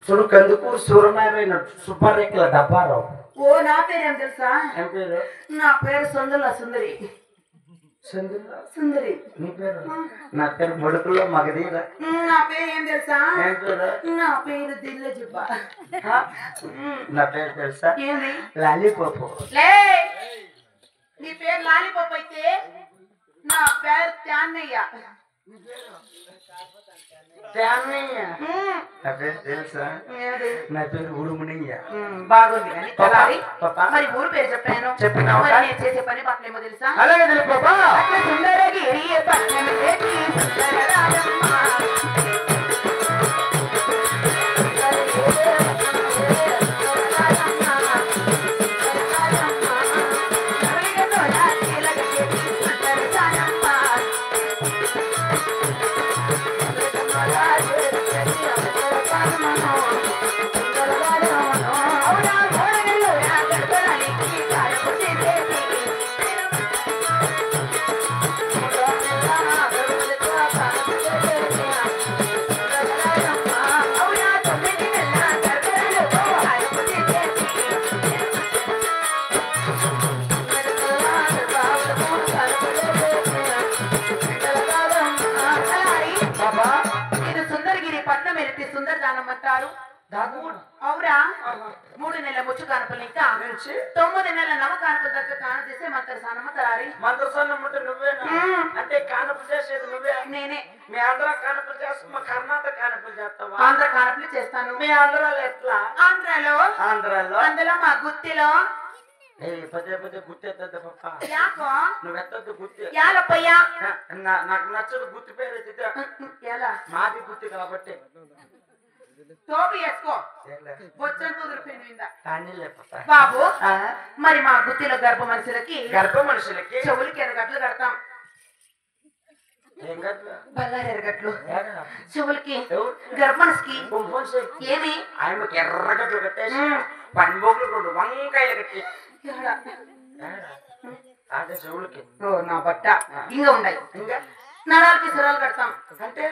చూడు కందుకూరు సూరనారాయణ సుబ్బారెక్కల డబ్బారావు. ఓ నా పేరేం తెలుసా? ఏం పేరు? నా పేరు సుందర సుందరి. సుందరి. నీ పేరు? నా పేరు బడుకుల్లో మగధీర. నా పేరు ఏం తెలుసా? ఏం పేరు? నా పేరు దిల్ల జుబ్బ. నా పేరు తెలుసా? ఏంది? లాలీపాప్. లే నీ పేరు లాలీపాప్ అయితే నా పేరు త్యాన్నయ్య. నా పేరు తెలుసా? నా పేరు ఉడుమునయ్య. బాగుంది కానీ తెల్లారి మరి ఊరు పేరు చెప్పాను. చెప్పినావు. నేను చేసే పని పట్లేమో తెలుసా? అలాగే తెలుపా. సుందరగిరి పట్నం సుందరదానమంటారు. అవురా 3 నెలల ముచ్చు కానుకలు ఇంకా 9 నెలల నవ కానుకలు దగ్గర కాన చేసే మంత్రసానమ్మతారి. మంత్రసానం అంటే నువ్వేనా? అంటే కానుకలు చేసేది నువ్వే? నేనే. మీ ఆంధ్ర కానుకలు చేస్తా, మా కర్ణాటక కానుకలు చేస్తావా? ఆంధ్ర కానుకలు చేస్తాను. మీ ఆంధ్రాలో ఎట్లా? ఆంధ్రాలో అందులో మా గుత్తిలో పదే పదే గుర్తెత్తద్దు పప్ప. యాకో నువ్వు ఎత్తద్దు గుర్తు. యాలప్పయ్యా నాకు నచ్చదు గుర్తు పేరు ఎత్తితే. ఎలా? మాది గుర్తు కాబట్టి టోపీ వేసుకో. బొచ్చం కుదిరిపోయింది బాబు. మరి మా గుత్తిలో గర్భ మనుషులకి చెవులకి ఎరగట్లు కడతాం. బల్లారి ఎరగట్లు చెవులకి గర్భ మనిషికి. ఏమి ఆయనకి ఎర్రగట్లు కట్టేసి పండుగలు 2 వంకాయలు కట్టి అదే చెవులకి. నా బట్ట ఇంకా ఉన్నాయి. ఇంకా నడాలకి సిరాలు కడతాం. అంటే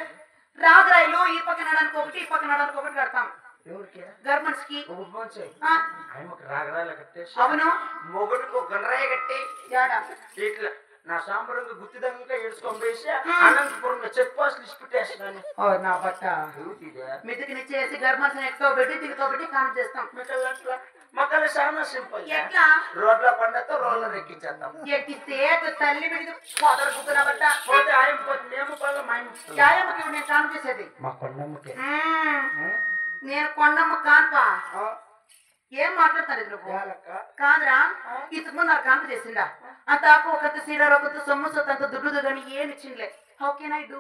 రాగరాయిలు ఈ పక్క నడానికి ఒకటి ఈ పక్క నడానికి ఒకటి కడతాం. గర్మన్స్కి రాగరాయిలు కట్టేసి. అవును. మొగుడికి గండ్రాయి కట్టి ఇట్లా నా సాంబరంగా గుర్తిదంగా ఏడ్చుకొని వేసి అనంతపురంలో చెక్ పోస్టులు ఇచ్చిపెట్టేస్తున్నాను. నా బట్ట మితికి నిచ్చేసి గర్మన్స్ ఎక్కువ పెట్టి దిగుతో పెట్టి కామెంట్ చేస్తాం. మొక్కలు చాలా సింపుల్. ఎట్లా? రోడ్ల పండతో రోడ్ల ఎక్కించేద్దాం. ఎక్కిస్తే తల్లి పెడితే పోతారు కుదురా బట్ట. పోతే ఆయన పోతే మేము పళ్ళ యాయమ్మకి నేను కామెంట్ చేసేది. మా కొండమ్మకి. నేను కొండమ్మ కాన్పా. ఏం మాట్లాడతారు ఇద్దరు? కాదురా ఇంతకు ముందు నాకు కాంత చేసిండా అంత ఆకు ఒక సీర ఒక సొమ్ము సొత్తు అంత దుడ్డు కానీ ఏమి ఇచ్చిండలే. How can I do?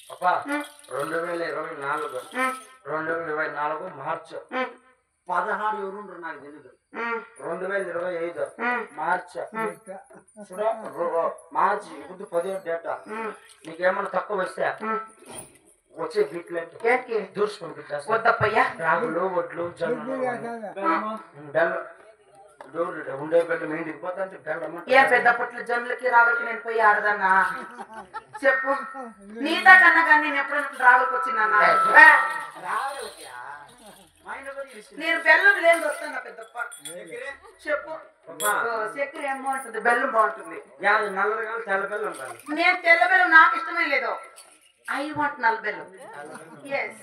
2024 March 16 ఎవరు నాకు తెలియదు. 2025 మార్చి మార్చి ఇప్పుడు 10 డేటా. నీకేమన్నా తక్కువ వస్తే వచ్చే గిట్లంటే దూర్చుకొని పెట్టేస్తా. వద్దప్పయ్యా. రాగులు వడ్లు జొన్నలు బెల్లం ఉండే బెల్లం ఇంటికి పోతా అంటే బెల్లం. ఏ పెద్ద పుట్ల జొన్నలకి రాగులకి నేను పోయి ఆడదన్నా చెప్పు. నీతా కన్నా కానీ నేను ఎప్పుడైనా రాగులకి వచ్చినా నేను బెల్లం లేదు వస్తాను. పెద్దప్ప చెప్పు. చక్కెర ఏం బాగుంటుంది? బెల్లం బాగుంటుంది. నల్ల కానీ తెల్ల బెల్లం ఉండాలి. నేను తెల్ల బెల్లం నాకు ఇష్టమే లేదు. ఐ వాంట్ నల్ల బెల్లం. ఎస్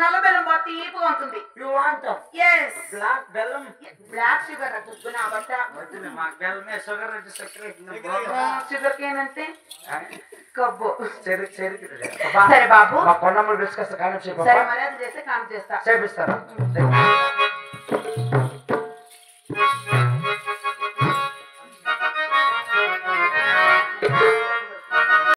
నల్ల బెల్లం బాగా తీపిగా ఉంటుంది. యు వాంట్ ఎస్ బ్లాక్ బెల్లం. బ్లాక్ షుగర్ అట్టుకున్నా బట్ట మాకు బెల్లమే షుగర్ అంటే చక్కెర. షుగర్ కేన్ అంటే కబ్బు. చెరుకు. సరే బాబు మా కొండమ్మ డిస్కస్ కానీ సరే మర్యాద చేస్తే కామ్ చేస్తా. చేపిస్తారా?